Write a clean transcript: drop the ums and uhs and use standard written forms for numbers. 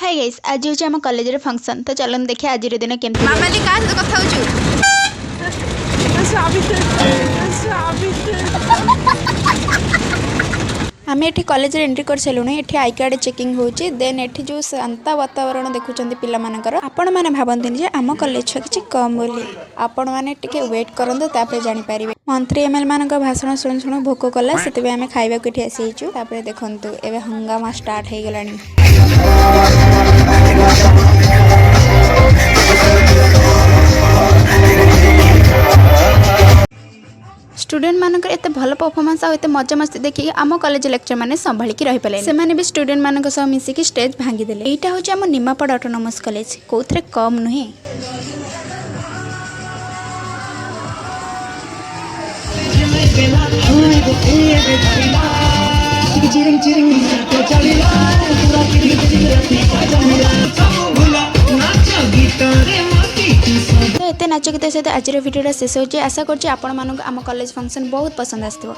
Hi guys, आज हूँ आम कॉलेज फंक्शन। तो चलो देखिए आज दिन केमती। मामाली का सहित कथा होचु आम ये कॉलेज एंट्री कर सारूँ। ये आई कार्ड चेकिंग होची। देन ये जो शांता वातावरण देखुं पिलामानकर आपण मैंने भावती आम कॉलेज छुआ किसी कम बोली। आपण मैंने टिके वेट करंतु तापर जानि पारिबे। मंत्री एमएल मानक भाषण शुणु शुणु भोक कला से आम खाइबा को आसीचु। तापर देखंतु एबे हंगामा स्टार्ट हो गलानी। स्टूडेंट मानक एत भल परफॉर्मेंस आते मजा मस्ती देखिए आम कॉलेज लेक्चर मैंने संभालिक रही पारे। से भी स्टूडेंट मानक सह मिसिकी स्टेज भांगीदेले। यहाँ हूँ आम निमापड़ ऑटोनोमस कॉलेज, कौन कम नुहे। तो एत नाच गीत सहित आज भिडियोटा शेष होची। आशा करछि आपण मानक आम कॉलेज फंक्शन बहुत पसंद आसथिबो।